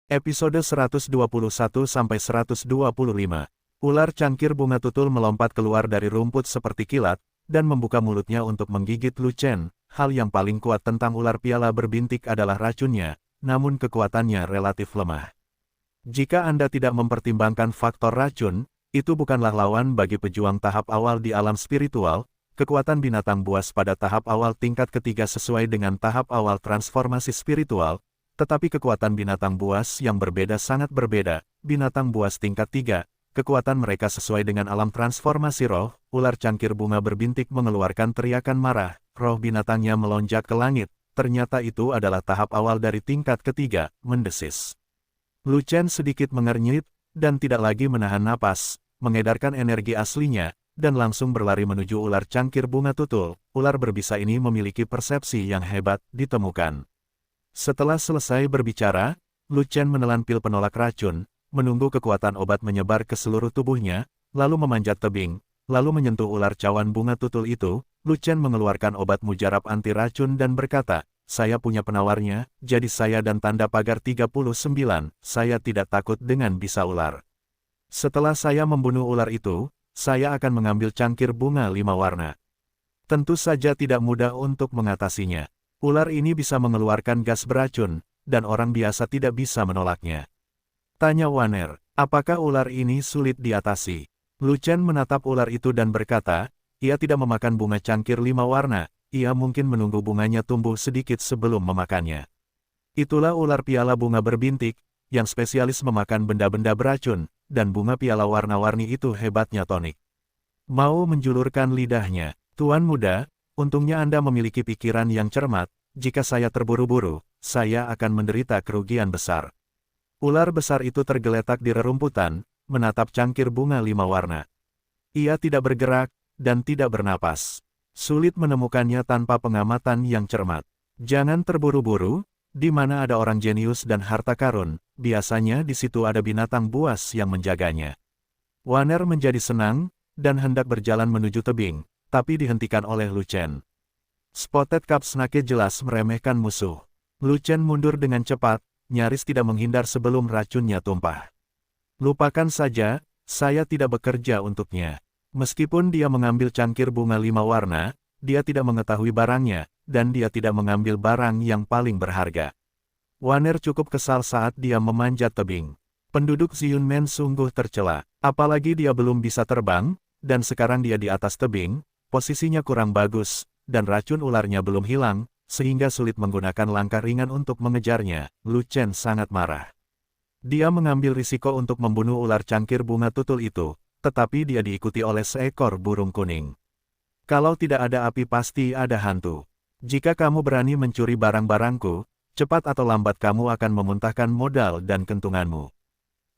Episode 121-125. Ular cangkir bunga tutul melompat keluar dari rumput seperti kilat, dan membuka mulutnya untuk menggigit Lu Chen. Hal yang paling kuat tentang ular piala berbintik adalah racunnya, namun kekuatannya relatif lemah. Jika Anda tidak mempertimbangkan faktor racun, itu bukanlah lawan bagi pejuang tahap awal di alam spiritual. Kekuatan binatang buas pada tahap awal tingkat ketiga sesuai dengan tahap awal transformasi spiritual. Tetapi kekuatan binatang buas yang berbeda sangat berbeda. Binatang buas tingkat 3, kekuatan mereka sesuai dengan alam transformasi roh. Ular cangkir bunga berbintik mengeluarkan teriakan marah, roh binatangnya melonjak ke langit. Ternyata itu adalah tahap awal dari tingkat ketiga, mendesis. Lu Chen sedikit mengernyit, dan tidak lagi menahan napas, mengedarkan energi aslinya, dan langsung berlari menuju ular cangkir bunga tutul. Ular berbisa ini memiliki persepsi yang hebat, ditemukan. Setelah selesai berbicara, Lu Chen menelan pil penolak racun, menunggu kekuatan obat menyebar ke seluruh tubuhnya, lalu memanjat tebing, lalu menyentuh ular cawan bunga tutul itu. Lu Chen mengeluarkan obat mujarab anti racun dan berkata, "Saya punya penawarnya, jadi saya dan tanda pagar 39, saya tidak takut dengan bisa ular. Setelah saya membunuh ular itu, saya akan mengambil cangkir bunga 5 warna. Tentu saja tidak mudah untuk mengatasinya. Ular ini bisa mengeluarkan gas beracun, dan orang biasa tidak bisa menolaknya." Tanya Wanner, apakah ular ini sulit diatasi? Lu Chen menatap ular itu dan berkata, ia tidak memakan bunga cangkir 5 warna, ia mungkin menunggu bunganya tumbuh sedikit sebelum memakannya. Itulah ular piala bunga berbintik, yang spesialis memakan benda-benda beracun, dan bunga piala warna-warni itu hebatnya tonik. Mau menjulurkan lidahnya, Tuan Muda, untungnya Anda memiliki pikiran yang cermat. Jika saya terburu-buru, saya akan menderita kerugian besar. Ular besar itu tergeletak di rerumputan, menatap cangkir bunga 5 warna. Ia tidak bergerak, dan tidak bernapas. Sulit menemukannya tanpa pengamatan yang cermat. Jangan terburu-buru, di mana ada orang jenius dan harta karun, biasanya di situ ada binatang buas yang menjaganya. Wanner menjadi senang, dan hendak berjalan menuju tebing, tapi dihentikan oleh Lu Chen. Spotted Cap Snake jelas meremehkan musuh. Lu Chen mundur dengan cepat, nyaris tidak menghindar sebelum racunnya tumpah. Lupakan saja, saya tidak bekerja untuknya. Meskipun dia mengambil cangkir bunga 5 warna, dia tidak mengetahui barangnya, dan dia tidak mengambil barang yang paling berharga. Wanner cukup kesal saat dia memanjat tebing. Penduduk Xiunmen sungguh tercela, apalagi dia belum bisa terbang, dan sekarang dia di atas tebing, posisinya kurang bagus, dan racun ularnya belum hilang, sehingga sulit menggunakan langkah ringan untuk mengejarnya. Lu Chen sangat marah. Dia mengambil risiko untuk membunuh ular cangkir bunga tutul itu, tetapi dia diikuti oleh seekor burung kuning. Kalau tidak ada api pasti ada hantu. Jika kamu berani mencuri barang-barangku, cepat atau lambat kamu akan memuntahkan modal dan kentunganmu.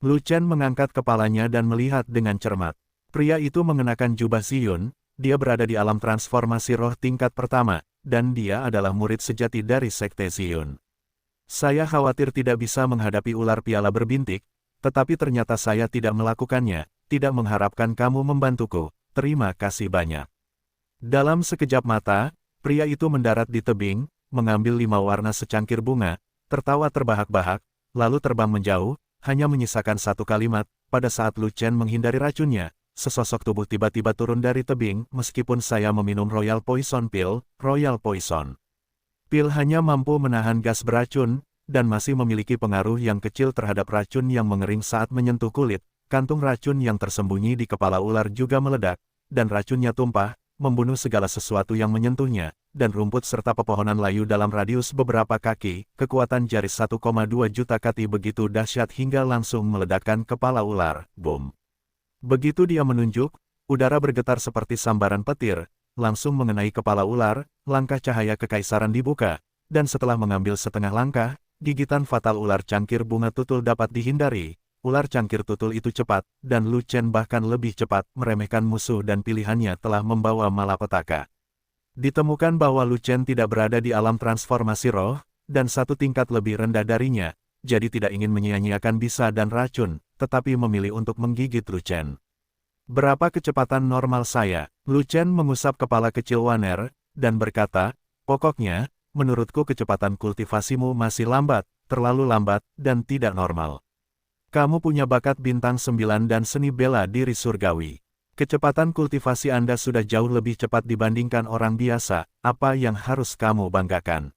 Lu Chen mengangkat kepalanya dan melihat dengan cermat. Pria itu mengenakan jubah Xiun, dia berada di alam transformasi roh tingkat pertama, dan dia adalah murid sejati dari Sekte Xiun. Saya khawatir tidak bisa menghadapi ular piala berbintik, tetapi ternyata saya tidak melakukannya, tidak mengharapkan kamu membantuku, terima kasih banyak. Dalam sekejap mata, pria itu mendarat di tebing, mengambil 5 warna secangkir bunga, tertawa terbahak-bahak, lalu terbang menjauh, hanya menyisakan satu kalimat. Pada saat Lu Chen menghindari racunnya, sesosok tubuh tiba-tiba turun dari tebing. Meskipun saya meminum Royal Poison Pill, Royal Poison Pill hanya mampu menahan gas beracun, dan masih memiliki pengaruh yang kecil terhadap racun yang mengering saat menyentuh kulit. Kantung racun yang tersembunyi di kepala ular juga meledak, dan racunnya tumpah, membunuh segala sesuatu yang menyentuhnya, dan rumput serta pepohonan layu dalam radius beberapa kaki. Kekuatan jari 1,2 juta kati begitu dahsyat hingga langsung meledakkan kepala ular. Boom! Begitu dia menunjuk, udara bergetar seperti sambaran petir, langsung mengenai kepala ular. Langkah cahaya kekaisaran dibuka, dan setelah mengambil setengah langkah, gigitan fatal ular cangkir bunga tutul dapat dihindari. Ular cangkir tutul itu cepat, dan Lu Chen bahkan lebih cepat, meremehkan musuh dan pilihannya telah membawa malapetaka. Ditemukan bahwa Lu Chen tidak berada di alam transformasi roh, dan satu tingkat lebih rendah darinya, jadi tidak ingin menyia-nyiakan bisa dan racun, tetapi memilih untuk menggigit Lu Chen. Berapa kecepatan normal saya? Lu Chen mengusap kepala kecil Wanner, dan berkata, pokoknya, menurutku kecepatan kultivasimu masih lambat, terlalu lambat, dan tidak normal. Kamu punya bakat bintang 9 dan seni bela diri surgawi. Kecepatan kultivasi Anda sudah jauh lebih cepat dibandingkan orang biasa, apa yang harus kamu banggakan?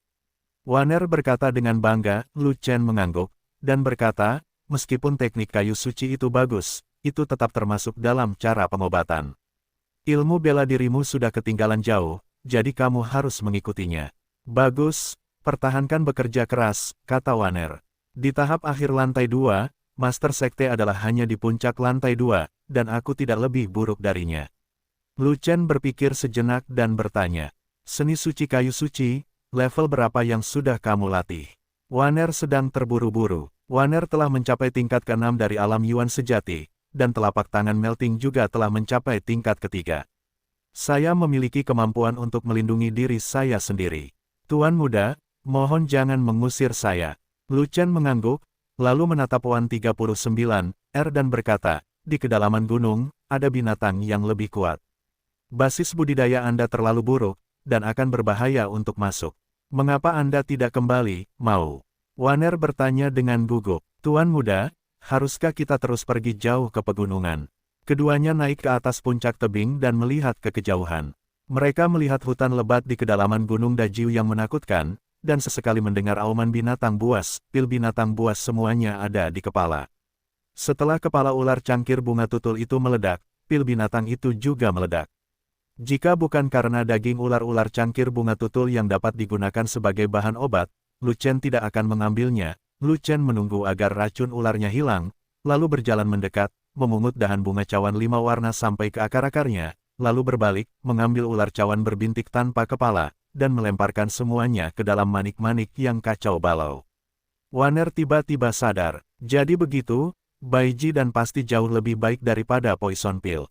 Wanner berkata dengan bangga. Lu Chen mengangguk, dan berkata, meskipun teknik kayu suci itu bagus, itu tetap termasuk dalam cara pengobatan. Ilmu bela dirimu sudah ketinggalan jauh, jadi kamu harus mengikutinya. Bagus, pertahankan bekerja keras, kata Wanner. Di tahap akhir lantai 2, Master Sekte adalah hanya di puncak lantai 2, dan aku tidak lebih buruk darinya. Lu Chen berpikir sejenak dan bertanya, seni suci kayu suci, level berapa yang sudah kamu latih? Wanner sedang terburu-buru. Wanner telah mencapai tingkat ke-6 dari alam Yuan sejati, dan telapak tangan Melting juga telah mencapai tingkat ketiga. Saya memiliki kemampuan untuk melindungi diri saya sendiri. Tuan muda, mohon jangan mengusir saya. Lu Chen mengangguk, lalu menatap Wan 39, dan berkata, di kedalaman gunung, ada binatang yang lebih kuat. Basis budidaya Anda terlalu buruk, dan akan berbahaya untuk masuk. Mengapa Anda tidak kembali, mau? Wanner bertanya dengan gugup. Tuan muda, haruskah kita terus pergi jauh ke pegunungan? Keduanya naik ke atas puncak tebing dan melihat ke kejauhan. Mereka melihat hutan lebat di kedalaman gunung Dajiu yang menakutkan, dan sesekali mendengar auman binatang buas, pil binatang buas semuanya ada di kepala. Setelah kepala ular cangkir bunga tutul itu meledak, pil binatang itu juga meledak. Jika bukan karena daging ular-ular cangkir bunga tutul yang dapat digunakan sebagai bahan obat, Lu Chen tidak akan mengambilnya. Lu Chen menunggu agar racun ularnya hilang, lalu berjalan mendekat, memungut dahan bunga cawan 5 warna sampai ke akar-akarnya, lalu berbalik, mengambil ular cawan berbintik tanpa kepala, dan melemparkan semuanya ke dalam manik-manik yang kacau balau. Wanner tiba-tiba sadar, jadi begitu, Baiji dan pasti jauh lebih baik daripada poison pill.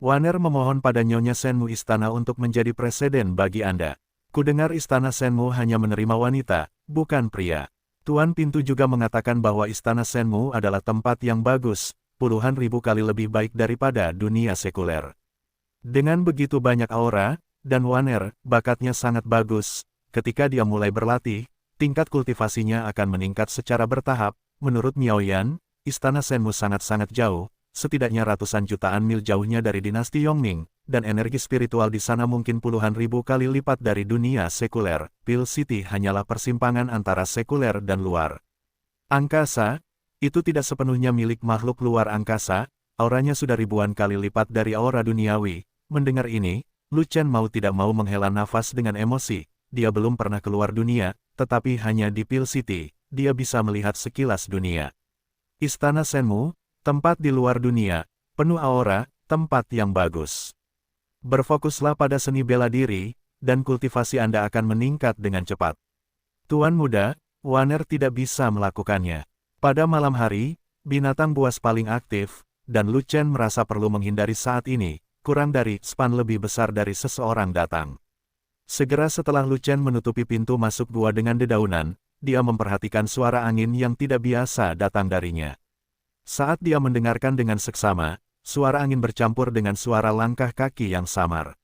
Wanner memohon pada Nyonya Shenmu istana untuk menjadi presiden bagi Anda. Kudengar istana Shenmu hanya menerima wanita, bukan pria. Tuan Pintu juga mengatakan bahwa istana Shenmu adalah tempat yang bagus, puluhan ribu kali lebih baik daripada dunia sekuler. Dengan begitu banyak aura, dan Wanner, bakatnya sangat bagus. Ketika dia mulai berlatih, tingkat kultivasinya akan meningkat secara bertahap. Menurut Miao Yan, istana Shenmu sangat-sangat jauh, setidaknya ratusan jutaan mil jauhnya dari dinasti Yongning, dan energi spiritual di sana mungkin puluhan ribu kali lipat dari dunia sekuler. Pill City hanyalah persimpangan antara sekuler dan luar angkasa. Itu tidak sepenuhnya milik makhluk luar angkasa, auranya sudah ribuan kali lipat dari aura duniawi. Mendengar ini, Lu Chen mau tidak mau menghela nafas dengan emosi. Dia belum pernah keluar dunia, tetapi hanya di Pill City, dia bisa melihat sekilas dunia. Istana Shenmu, tempat di luar dunia, penuh aura, tempat yang bagus. Berfokuslah pada seni bela diri, dan kultivasi Anda akan meningkat dengan cepat. Tuan muda, Wanner tidak bisa melakukannya. Pada malam hari, binatang buas paling aktif, dan Lu Chen merasa perlu menghindari saat ini. Kurang dari span lebih besar dari seseorang datang. Segera setelah Lu Chen menutupi pintu masuk gua dengan dedaunan, dia memperhatikan suara angin yang tidak biasa datang darinya. Saat dia mendengarkan dengan seksama, suara angin bercampur dengan suara langkah kaki yang samar.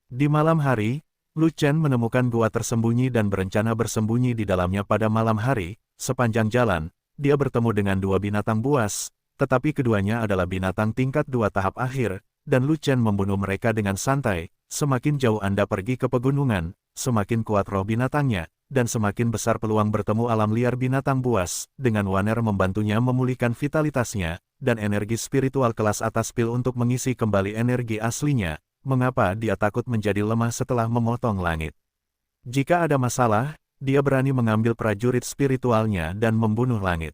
Di malam hari, Lu Chen menemukan gua tersembunyi dan berencana bersembunyi di dalamnya pada malam hari. Sepanjang jalan, dia bertemu dengan dua binatang buas, tetapi keduanya adalah binatang tingkat 2 tahap akhir, dan Lu Chen membunuh mereka dengan santai. Semakin jauh Anda pergi ke pegunungan, semakin kuat roh binatangnya, dan semakin besar peluang bertemu alam liar binatang buas. Dengan Wanner membantunya memulihkan vitalitasnya, dan energi spiritual kelas atas pil untuk mengisi kembali energi aslinya, mengapa dia takut menjadi lemah setelah memotong langit? Jika ada masalah, dia berani mengambil prajurit spiritualnya dan membunuh langit.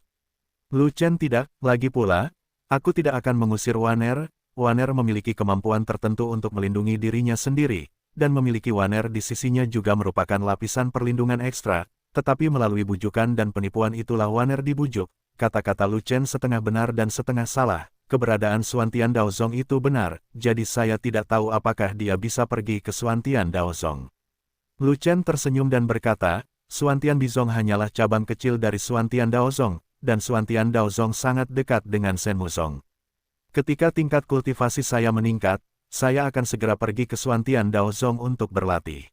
Lu Chen tidak, lagi pula, aku tidak akan mengusir Wanner. Wanner memiliki kemampuan tertentu untuk melindungi dirinya sendiri, dan memiliki Wanner di sisinya juga merupakan lapisan perlindungan ekstra, tetapi melalui bujukan dan penipuan itulah Wanner dibujuk. Kata-kata Lu Chen setengah benar dan setengah salah. Keberadaan Xuantian Daozong itu benar, jadi saya tidak tahu apakah dia bisa pergi ke Xuantian Daozong. Lu Chen tersenyum dan berkata, Xuantian Bizong hanyalah cabang kecil dari Xuantian Daozong, dan Xuantian Daozong sangat dekat dengan Shenmu Song. Ketika tingkat kultivasi saya meningkat, saya akan segera pergi ke Xuantian Daozong untuk berlatih.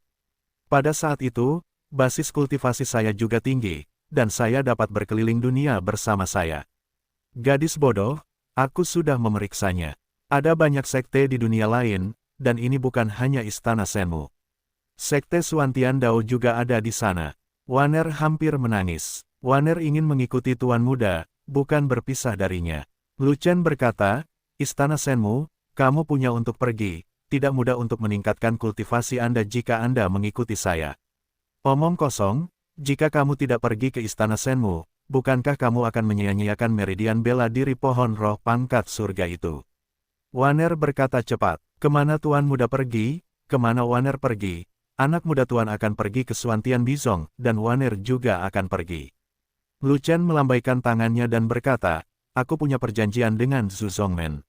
Pada saat itu, basis kultivasi saya juga tinggi, dan saya dapat berkeliling dunia bersama saya. Gadis bodoh, aku sudah memeriksanya. Ada banyak sekte di dunia lain, dan ini bukan hanya istana Shenmu. Sekte Xuantian Dao juga ada di sana. Wanner hampir menangis. Wanner ingin mengikuti Tuan Muda, bukan berpisah darinya. Lu Chen berkata, Istana Shenmu, kamu punya untuk pergi, tidak mudah untuk meningkatkan kultivasi Anda jika Anda mengikuti saya. Omong kosong, jika kamu tidak pergi ke Istana Shenmu, bukankah kamu akan menyia-nyiakan meridian bela diri pohon roh pangkat surga itu? Wanner berkata cepat, kemana Tuan Muda pergi, kemana Wanner pergi, anak muda Tuan akan pergi ke Xuantian Bizong, dan Wanner juga akan pergi. Lu Chen melambaikan tangannya dan berkata, aku punya perjanjian dengan Zhu Zongmen.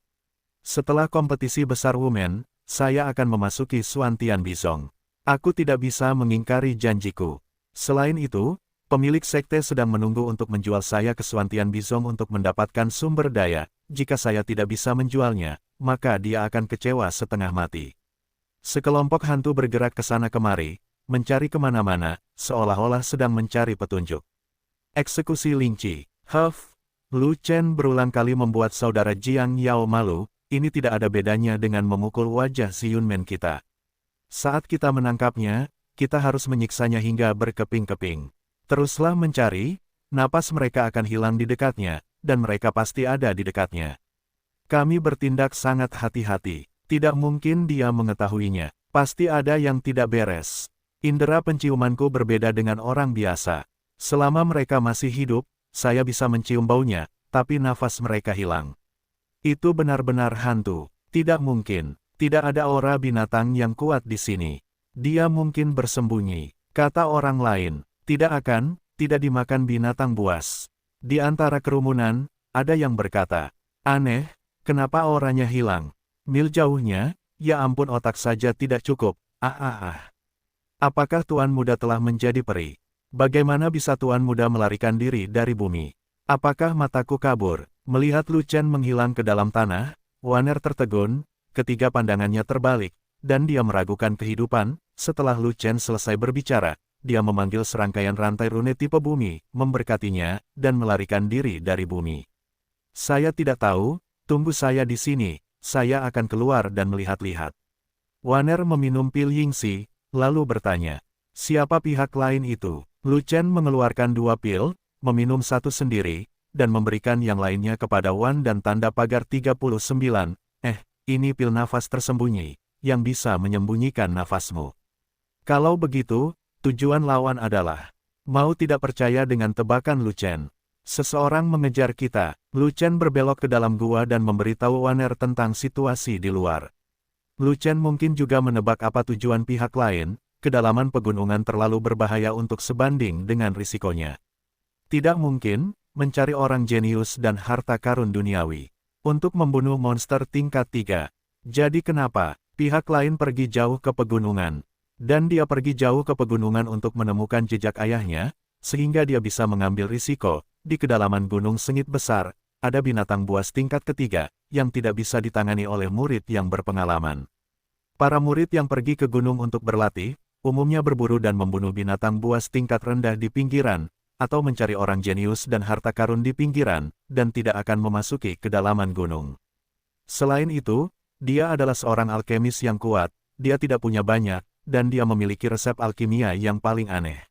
Setelah kompetisi besar Wumen, saya akan memasuki Xuantian Bizong. Aku tidak bisa mengingkari janjiku. Selain itu, pemilik sekte sedang menunggu untuk menjual saya ke Xuantian Bizong untuk mendapatkan sumber daya. Jika saya tidak bisa menjualnya, maka dia akan kecewa setengah mati. Sekelompok hantu bergerak ke sana kemari, mencari kemana-mana, seolah-olah sedang mencari petunjuk. Eksekusi Lingqi. Lu Chen berulang kali membuat saudara Jiang Yao malu, ini tidak ada bedanya dengan memukul wajah si Yunmen kita. Saat kita menangkapnya, kita harus menyiksanya hingga berkeping-keping. Teruslah mencari, napas mereka akan hilang di dekatnya, dan mereka pasti ada di dekatnya. Kami bertindak sangat hati-hati, tidak mungkin dia mengetahuinya, pasti ada yang tidak beres. Indera penciumanku berbeda dengan orang biasa. Selama mereka masih hidup, saya bisa mencium baunya, tapi nafas mereka hilang. Itu benar-benar hantu, tidak mungkin. Tidak ada aura binatang yang kuat di sini. Dia mungkin bersembunyi. Kata orang lain, tidak dimakan binatang buas. Di antara kerumunan, ada yang berkata, aneh, kenapa auranya hilang? Mil jauhnya, ya ampun otak saja tidak cukup. Apakah Tuan Muda telah menjadi peri? Bagaimana bisa Tuan Muda melarikan diri dari bumi? Apakah mataku kabur? Melihat Lu Chen menghilang ke dalam tanah, Wanner tertegun. Ketiga pandangannya terbalik, dan dia meragukan kehidupan. Setelah Lu Chen selesai berbicara, dia memanggil serangkaian rantai rune tipe bumi, memberkatinya, dan melarikan diri dari bumi. Saya tidak tahu, tunggu saya di sini, saya akan keluar dan melihat-lihat. Wanner meminum pil Yingxi, lalu bertanya, siapa pihak lain itu? Lu Chen mengeluarkan 2 pil, meminum satu sendiri, dan memberikan yang lainnya kepada Wan dan tanda pagar 39. Ini pil nafas tersembunyi, yang bisa menyembunyikan nafasmu. Kalau begitu, tujuan lawan adalah, mau tidak percaya dengan tebakan Lu Chen. Seseorang mengejar kita. Lu Chen berbelok ke dalam gua dan memberitahu Wanner tentang situasi di luar. Lu Chen mungkin juga menebak apa tujuan pihak lain, kedalaman pegunungan terlalu berbahaya untuk sebanding dengan risikonya. Tidak mungkin, mencari orang jenius dan harta karun duniawi. Untuk membunuh monster tingkat 3. Jadi kenapa, pihak lain pergi jauh ke pegunungan. Dan dia pergi jauh ke pegunungan untuk menemukan jejak ayahnya, sehingga dia bisa mengambil risiko. Di kedalaman gunung sengit besar, ada binatang buas tingkat ketiga, yang tidak bisa ditangani oleh murid yang berpengalaman. Para murid yang pergi ke gunung untuk berlatih, umumnya berburu dan membunuh binatang buas tingkat rendah di pinggiran, atau mencari orang jenius dan harta karun di pinggiran, dan tidak akan memasuki kedalaman gunung. Selain itu, dia adalah seorang alkemis yang kuat, dia tidak punya banyak, dan dia memiliki resep alkimia yang paling aneh.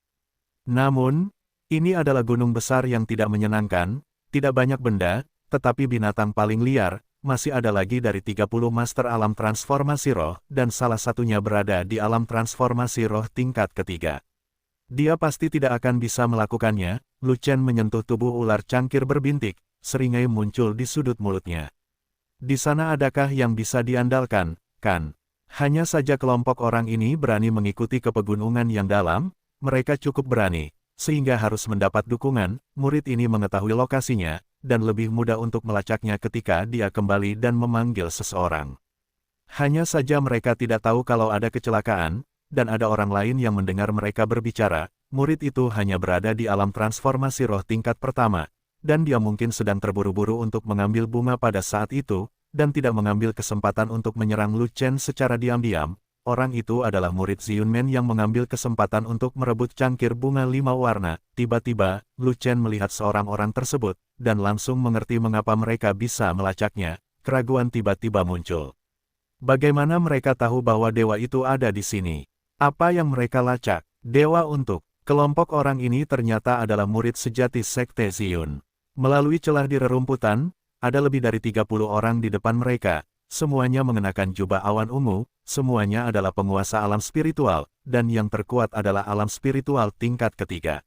Namun, ini adalah gunung besar yang tidak menyenangkan, tidak banyak benda, tetapi binatang paling liar, masih ada lagi dari 30 master alam transformasi roh, dan salah satunya berada di alam transformasi roh tingkat ketiga. Dia pasti tidak akan bisa melakukannya. Lu Chen menyentuh tubuh ular cangkir berbintik, seringai muncul di sudut mulutnya. Di sana adakah yang bisa diandalkan, kan? Hanya saja kelompok orang ini berani mengikuti ke pegunungan yang dalam, mereka cukup berani, sehingga harus mendapat dukungan. Murid ini mengetahui lokasinya, dan lebih mudah untuk melacaknya ketika dia kembali dan memanggil seseorang. Hanya saja mereka tidak tahu kalau ada kecelakaan, dan ada orang lain yang mendengar mereka berbicara. Murid itu hanya berada di alam transformasi roh tingkat pertama, dan dia mungkin sedang terburu-buru untuk mengambil bunga pada saat itu, dan tidak mengambil kesempatan untuk menyerang Lu Chen secara diam-diam. orang itu adalah murid Xiunmen yang mengambil kesempatan untuk merebut cangkir bunga 5 warna. Tiba-tiba, Lu Chen melihat seorang orang tersebut, dan langsung mengerti mengapa mereka bisa melacaknya. Keraguan tiba-tiba muncul. Bagaimana mereka tahu bahwa dewa itu ada di sini? Apa yang mereka lacak? Dewa untuk kelompok orang ini ternyata adalah murid sejati Sekte Xiun. Melalui celah di rerumputan, ada lebih dari 30 orang di depan mereka. Semuanya mengenakan jubah awan ungu, semuanya adalah penguasa alam spiritual, dan yang terkuat adalah alam spiritual tingkat ketiga.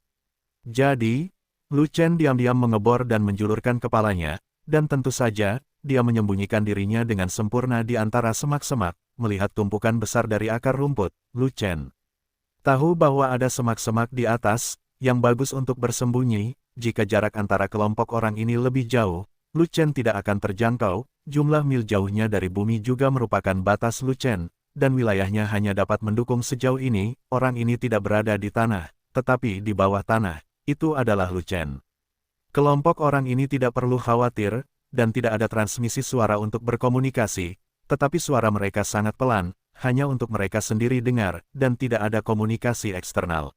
Jadi, Lu Chen diam-diam mengebor dan menjulurkan kepalanya, dan tentu saja, dia menyembunyikan dirinya dengan sempurna di antara semak-semak, melihat tumpukan besar dari akar rumput. Lu Chen tahu bahwa ada semak-semak di atas, yang bagus untuk bersembunyi. Jika jarak antara kelompok orang ini lebih jauh, Lu Chen tidak akan terjangkau. Jumlah mil jauhnya dari bumi juga merupakan batas Lu Chen, dan wilayahnya hanya dapat mendukung sejauh ini. Orang ini tidak berada di tanah, tetapi di bawah tanah. Itu adalah Lu Chen. Kelompok orang ini tidak perlu khawatir, dan tidak ada transmisi suara untuk berkomunikasi, tetapi suara mereka sangat pelan, hanya untuk mereka sendiri dengar, dan tidak ada komunikasi eksternal.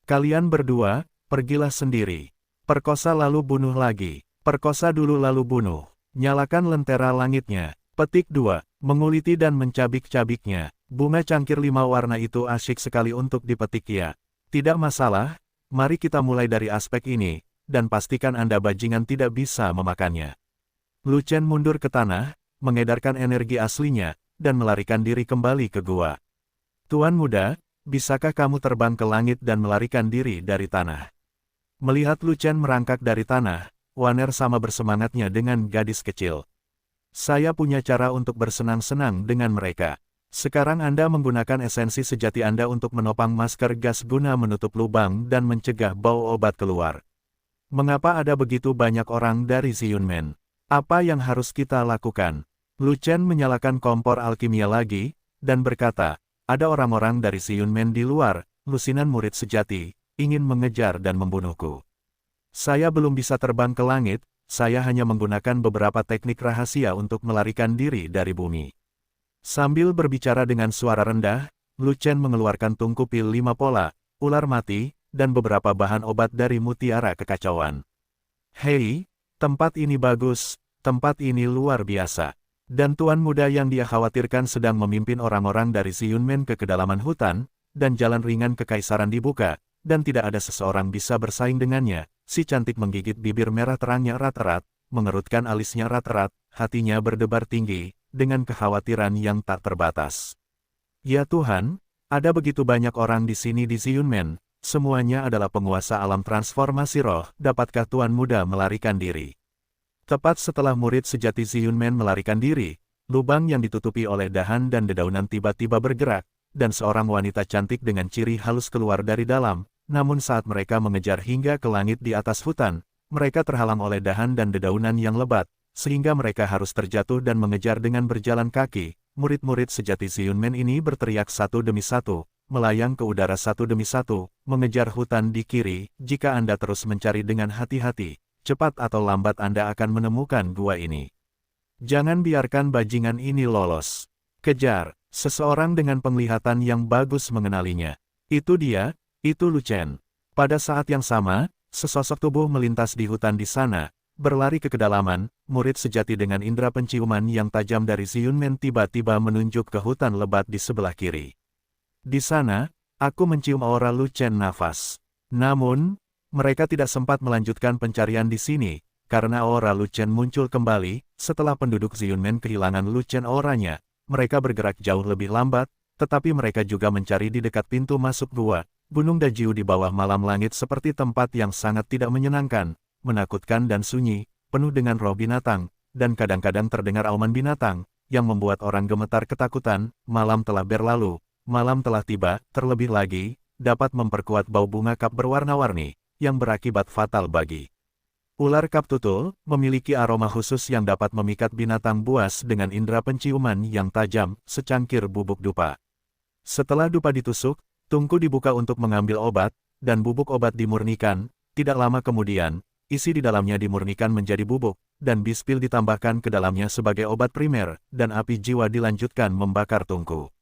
Kalian berdua, pergilah sendiri. Perkosa lalu bunuh lagi. Perkosa dulu lalu bunuh. Nyalakan lentera langitnya. Petik 2. Menguliti dan mencabik-cabiknya. Bunga cangkir 5 warna itu asyik sekali untuk dipetik ya. Tidak masalah, mari kita mulai dari aspek ini, dan pastikan Anda bajingan tidak bisa memakannya. Lu Chen mundur ke tanah, mengedarkan energi aslinya, dan melarikan diri kembali ke gua. Tuan muda, bisakah kamu terbang ke langit dan melarikan diri dari tanah? Melihat Lu Chen merangkak dari tanah, Waner sama bersemangatnya dengan gadis kecil. Saya punya cara untuk bersenang-senang dengan mereka. Sekarang Anda menggunakan esensi sejati Anda untuk menopang masker gas guna menutup lubang dan mencegah bau obat keluar. Mengapa ada begitu banyak orang dari Xiunmen? Apa yang harus kita lakukan? Lu Chen menyalakan kompor alkimia lagi, dan berkata, ada orang-orang dari Xiunmen di luar, lusinan murid sejati, ingin mengejar dan membunuhku. Saya belum bisa terbang ke langit, saya hanya menggunakan beberapa teknik rahasia untuk melarikan diri dari bumi. Sambil berbicara dengan suara rendah, Lu Chen mengeluarkan tungku pil 5 pola, ular mati, dan beberapa bahan obat dari mutiara kekacauan. Hei, tempat ini bagus, tempat ini luar biasa. Dan tuan muda yang dia khawatirkan sedang memimpin orang-orang dari Xiunmen ke kedalaman hutan, dan jalan ringan kekaisaran dibuka, dan tidak ada seseorang bisa bersaing dengannya. Si cantik menggigit bibir merah terangnya erat-erat, mengerutkan alisnya erat-erat, hatinya berdebar tinggi, dengan kekhawatiran yang tak terbatas. Ya Tuhan, ada begitu banyak orang di sini di Xiunmen, semuanya adalah penguasa alam transformasi roh, dapatkah tuan muda melarikan diri? Tepat setelah murid sejati Xiunmen melarikan diri, lubang yang ditutupi oleh dahan dan dedaunan tiba-tiba bergerak, dan seorang wanita cantik dengan ciri halus keluar dari dalam. Namun saat mereka mengejar hingga ke langit di atas hutan, mereka terhalang oleh dahan dan dedaunan yang lebat, sehingga mereka harus terjatuh dan mengejar dengan berjalan kaki. Murid-murid sejati Xiunmen ini berteriak satu demi satu, melayang ke udara satu demi satu, mengejar hutan di kiri. Jika Anda terus mencari dengan hati-hati, cepat atau lambat Anda akan menemukan gua ini. Jangan biarkan bajingan ini lolos. Kejar. Seseorang dengan penglihatan yang bagus mengenalinya. Itu dia. Itu Lu Chen. Pada saat yang sama, sesosok tubuh melintas di hutan di sana, berlari ke kedalaman. Murid sejati dengan indera penciuman yang tajam dari Xiunmen tiba-tiba menunjuk ke hutan lebat di sebelah kiri. Di sana, aku mencium aura Lu Chen nafas. Namun, mereka tidak sempat melanjutkan pencarian di sini, karena aura Lu Chen muncul kembali. Setelah penduduk Xiunmen kehilangan Lu Chen auranya, mereka bergerak jauh lebih lambat, tetapi mereka juga mencari di dekat pintu masuk gua. Gunung Dajiu di bawah malam langit seperti tempat yang sangat tidak menyenangkan, menakutkan dan sunyi, penuh dengan roh binatang, dan kadang-kadang terdengar auman binatang, yang membuat orang gemetar ketakutan. Malam telah berlalu, malam telah tiba, terlebih lagi, dapat memperkuat bau bunga kap berwarna-warni, yang berakibat fatal bagi ular kap tutul, memiliki aroma khusus yang dapat memikat binatang buas dengan indera penciuman yang tajam, secangkir bubuk dupa. Setelah dupa ditusuk, tungku dibuka untuk mengambil obat, dan bubuk obat dimurnikan. Tidak lama kemudian, isi di dalamnya dimurnikan menjadi bubuk, dan bispil ditambahkan ke dalamnya sebagai obat primer, dan api jiwa dilanjutkan membakar tungku.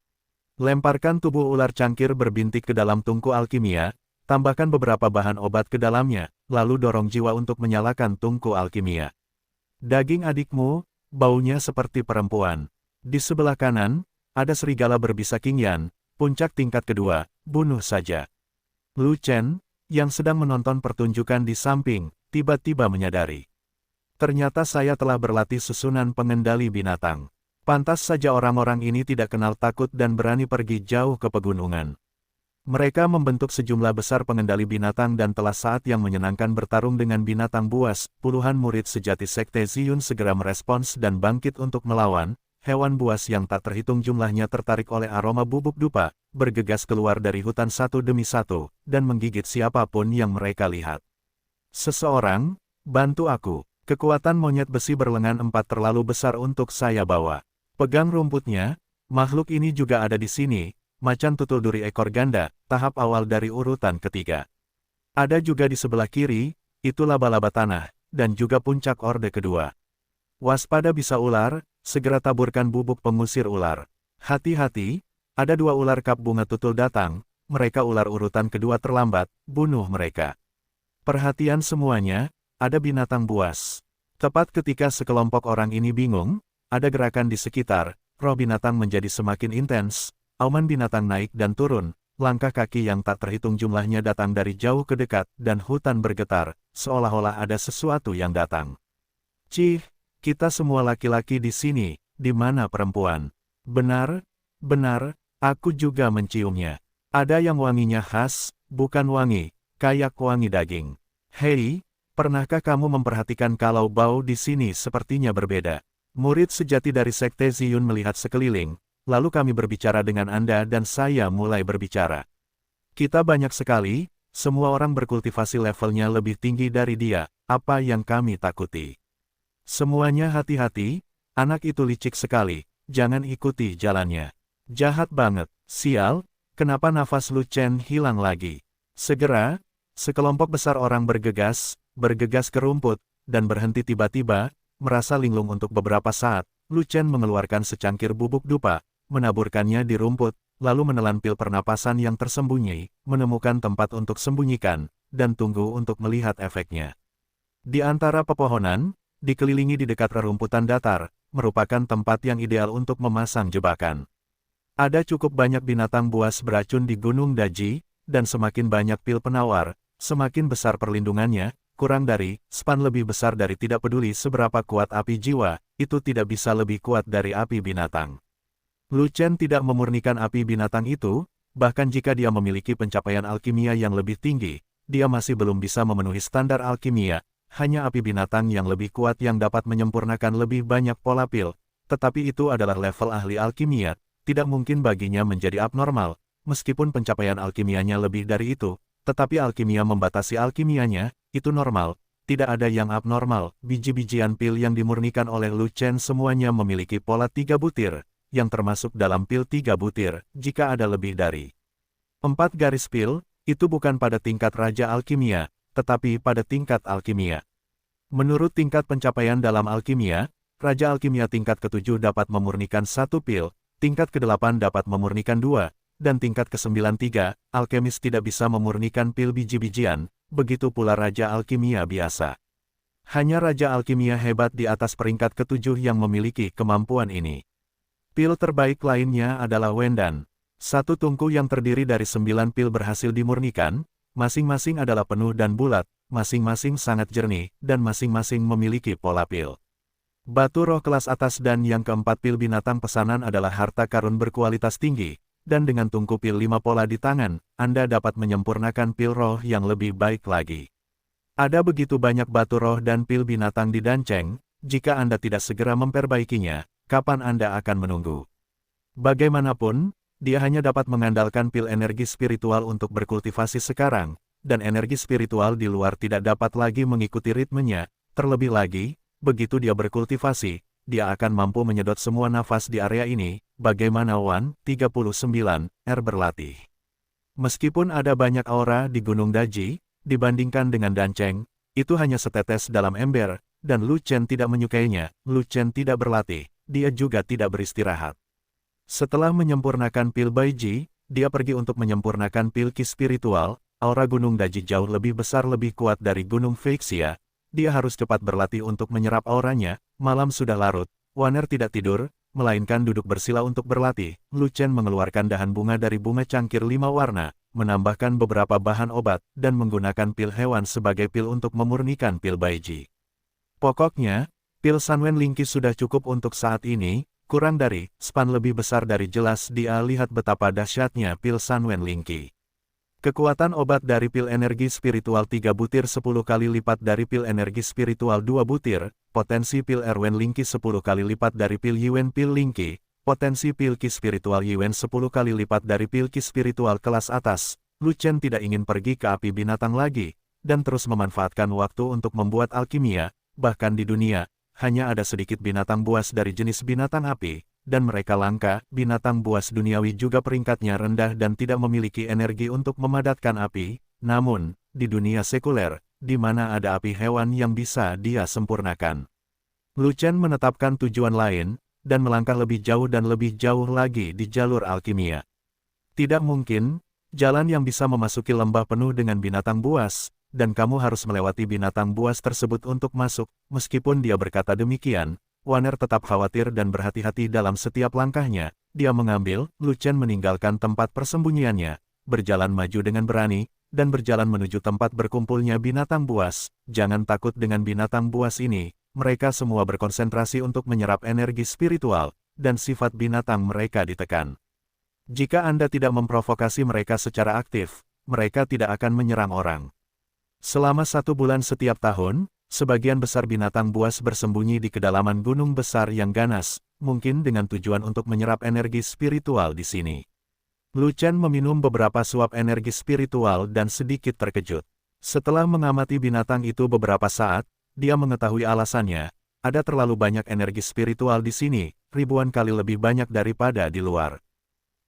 Lemparkan tubuh ular cangkir berbintik ke dalam tungku alkimia, tambahkan beberapa bahan obat ke dalamnya, lalu dorong jiwa untuk menyalakan tungku alkimia. Daging adikmu, baunya seperti perempuan. Di sebelah kanan, ada serigala berbisa Qingyan, puncak tingkat kedua, bunuh saja. Lu Chen, yang sedang menonton pertunjukan di samping, tiba-tiba menyadari. Ternyata saya telah berlatih susunan pengendali binatang. Pantas saja orang-orang ini tidak kenal takut dan berani pergi jauh ke pegunungan. Mereka membentuk sejumlah besar pengendali binatang dan telah saat yang menyenangkan bertarung dengan binatang buas. Puluhan murid sejati Sekte Ziyun segera merespons dan bangkit untuk melawan. Hewan buas yang tak terhitung jumlahnya tertarik oleh aroma bubuk dupa, bergegas keluar dari hutan satu demi satu, dan menggigit siapapun yang mereka lihat. Seseorang, bantu aku. Kekuatan monyet besi berlengan 4 terlalu besar untuk saya bawa. Pegang rumputnya, makhluk ini juga ada di sini, macan tutul duri ekor ganda, tahap awal dari urutan ketiga. Ada juga di sebelah kiri, itu laba-laba tanah, dan juga puncak orde kedua. Waspada bisa ular, segera taburkan bubuk pengusir ular. Hati-hati, ada 2 ular kap bunga tutul datang, mereka ular urutan kedua terlambat, bunuh mereka. Perhatian semuanya, ada binatang buas. Tepat ketika sekelompok orang ini bingung, ada gerakan di sekitar, roh binatang menjadi semakin intens, auman binatang naik dan turun, langkah kaki yang tak terhitung jumlahnya datang dari jauh ke dekat, dan hutan bergetar, seolah-olah ada sesuatu yang datang. Cih, kita semua laki-laki di sini, di mana perempuan? Benar, benar, aku juga menciumnya. Ada yang wanginya khas, bukan wangi, kayak wangi daging. Hei, pernahkah kamu memperhatikan kalau bau di sini sepertinya berbeda? Murid sejati dari Sekte Ziyun melihat sekeliling, lalu kami berbicara dengan Anda dan saya mulai berbicara. Kita banyak sekali, semua orang berkultivasi levelnya lebih tinggi dari dia, apa yang kami takuti? Semuanya hati-hati, anak itu licik sekali, jangan ikuti jalannya. Jahat banget, sial, kenapa nafas Lu Chen hilang lagi? Segera, sekelompok besar orang bergegas ke rumput, dan berhenti tiba-tiba, merasa linglung untuk beberapa saat. Lu Chen mengeluarkan secangkir bubuk dupa, menaburkannya di rumput, lalu menelan pil pernapasan yang tersembunyi, menemukan tempat untuk sembunyikan, dan tunggu untuk melihat efeknya. Di antara pepohonan, dikelilingi di dekat rerumputan datar, merupakan tempat yang ideal untuk memasang jebakan. Ada cukup banyak binatang buas beracun di Gunung Daji, dan semakin banyak pil penawar, semakin besar perlindungannya. Kurang dari, span lebih besar dari tidak peduli seberapa kuat api jiwa, itu tidak bisa lebih kuat dari api binatang. Lu Chen tidak memurnikan api binatang itu, bahkan jika dia memiliki pencapaian alkimia yang lebih tinggi, dia masih belum bisa memenuhi standar alkimia, hanya api binatang yang lebih kuat yang dapat menyempurnakan lebih banyak pola pil, tetapi itu adalah level ahli alkimia, tidak mungkin baginya menjadi abnormal, meskipun pencapaian alkimianya lebih dari itu, tetapi alkimia membatasi alkimianya, itu normal, tidak ada yang abnormal. Biji-bijian pil yang dimurnikan oleh Lu Chen semuanya memiliki pola 3 butir, yang termasuk dalam pil 3 butir, jika ada lebih dari 4 garis pil, itu bukan pada tingkat Raja Alkimia, tetapi pada tingkat alkimia. Menurut tingkat pencapaian dalam alkimia, Raja Alkimia tingkat ke-7 dapat memurnikan 1 pil, tingkat ke-8 dapat memurnikan 2, dan tingkat ke-9 3, alkemis tidak bisa memurnikan pil biji-bijian, begitu pula Raja Alkimia biasa. Hanya Raja Alkimia hebat di atas peringkat ke-7 yang memiliki kemampuan ini. Pil terbaik lainnya adalah Wendan. Satu tungku yang terdiri dari 9 pil berhasil dimurnikan, masing-masing adalah penuh dan bulat, masing-masing sangat jernih, dan masing-masing memiliki pola pil. Batu roh kelas atas dan yang keempat pil binatang pesanan adalah harta karun berkualitas tinggi, dan dengan tungku pil 5 pola di tangan, Anda dapat menyempurnakan pil roh yang lebih baik lagi. Ada begitu banyak batu roh dan pil binatang di Danceng, jika Anda tidak segera memperbaikinya, kapan Anda akan menunggu? Bagaimanapun, dia hanya dapat mengandalkan pil energi spiritual untuk berkultivasi sekarang, dan energi spiritual di luar tidak dapat lagi mengikuti ritmenya, terlebih lagi, begitu dia berkultivasi, dia akan mampu menyedot semua nafas di area ini. Bagaimana Wan, 39, berlatih. Meskipun ada banyak aura di Gunung Daji, dibandingkan dengan Danceng, itu hanya setetes dalam ember, dan Lu Chen tidak menyukainya. Lu Chen tidak berlatih, dia juga tidak beristirahat. Setelah menyempurnakan pil Baiji, dia pergi untuk menyempurnakan pil Ki spiritual. Aura Gunung Daji jauh lebih besar lebih kuat dari Gunung Feixia. Dia harus cepat berlatih untuk menyerap auranya. Malam sudah larut. Wanner tidak tidur, melainkan duduk bersila untuk berlatih. Lu Chen mengeluarkan dahan bunga dari bunga cangkir 5 warna, menambahkan beberapa bahan obat, dan menggunakan pil hewan sebagai pil untuk memurnikan pil Baiji. Pokoknya, pil Sanwen Lingqi sudah cukup untuk saat ini, kurang dari span lebih besar dari jelas dia lihat betapa dahsyatnya pil Sanwen Lingqi. Kekuatan obat dari pil energi spiritual 3 butir 10 kali lipat dari pil energi spiritual 2 butir, potensi pil Erwen Lingqi 10 kali lipat dari pil Yuen pil Lingqi, potensi pil Ki spiritual Yuen 10 kali lipat dari pil Ki spiritual kelas atas. Lu Chen tidak ingin pergi ke api binatang lagi, dan terus memanfaatkan waktu untuk membuat alkimia, bahkan di dunia, hanya ada sedikit binatang buas dari jenis binatang api, dan mereka langka. Binatang buas duniawi juga peringkatnya rendah dan tidak memiliki energi untuk memadatkan api, namun, di dunia sekuler, di mana ada api hewan yang bisa dia sempurnakan. Lu Chen menetapkan tujuan lain, dan melangkah lebih jauh lagi di jalur alkimia. Tidak mungkin, jalan yang bisa memasuki lembah penuh dengan binatang buas, dan kamu harus melewati binatang buas tersebut untuk masuk. Meskipun dia berkata demikian, Wanner tetap khawatir dan berhati-hati dalam setiap langkahnya. Dia mengambil, Lu Chen meninggalkan tempat persembunyiannya, berjalan maju dengan berani, dan berjalan menuju tempat berkumpulnya binatang buas. Jangan takut dengan binatang buas ini, mereka semua berkonsentrasi untuk menyerap energi spiritual, dan sifat binatang mereka ditekan. Jika Anda tidak memprovokasi mereka secara aktif, mereka tidak akan menyerang orang. Selama 1 bulan setiap tahun, sebagian besar binatang buas bersembunyi di kedalaman gunung besar yang ganas, mungkin dengan tujuan untuk menyerap energi spiritual di sini. Lu Chen meminum beberapa suap energi spiritual dan sedikit terkejut. Setelah mengamati binatang itu beberapa saat, dia mengetahui alasannya. Ada terlalu banyak energi spiritual di sini, ribuan kali lebih banyak daripada di luar.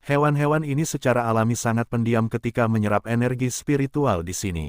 Hewan-hewan ini secara alami sangat pendiam ketika menyerap energi spiritual di sini.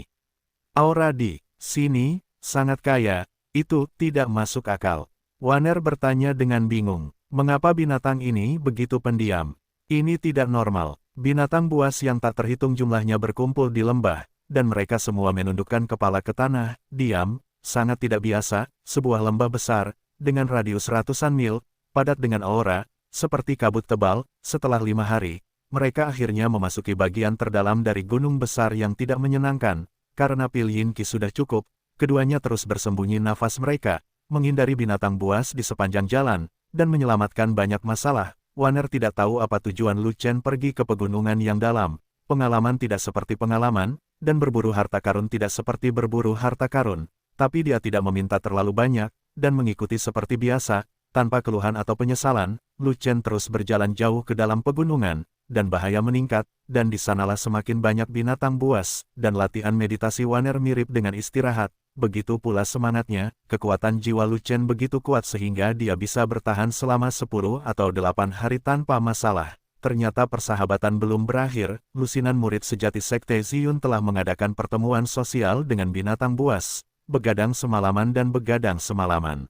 Aura di sini sangat kaya, itu tidak masuk akal. Wanner bertanya dengan bingung, mengapa binatang ini begitu pendiam? Ini tidak normal. Binatang buas yang tak terhitung jumlahnya berkumpul di lembah, dan mereka semua menundukkan kepala ke tanah, diam, sangat tidak biasa. Sebuah lembah besar, dengan radius ratusan mil, padat dengan aura, seperti kabut tebal. Setelah 5 hari, mereka akhirnya memasuki bagian terdalam dari gunung besar yang tidak menyenangkan. Karena pil Yin Qi sudah cukup, keduanya terus bersembunyi nafas mereka, menghindari binatang buas di sepanjang jalan, dan menyelamatkan banyak masalah. Wanner tidak tahu apa tujuan Lu Chen pergi ke pegunungan yang dalam. Pengalaman tidak seperti pengalaman, dan berburu harta karun tidak seperti berburu harta karun. Tapi dia tidak meminta terlalu banyak, dan mengikuti seperti biasa, tanpa keluhan atau penyesalan. Lu Chen terus berjalan jauh ke dalam pegunungan, dan bahaya meningkat, dan di sanalah semakin banyak binatang buas, dan latihan meditasi Wanner mirip dengan istirahat. Begitu pula semangatnya, kekuatan jiwa Lu Chen begitu kuat sehingga dia bisa bertahan selama 10 atau 8 hari tanpa masalah. Ternyata persahabatan belum berakhir. Lusinan murid sejati Sekte Ziyun telah mengadakan pertemuan sosial dengan binatang buas, begadang semalaman dan begadang semalaman.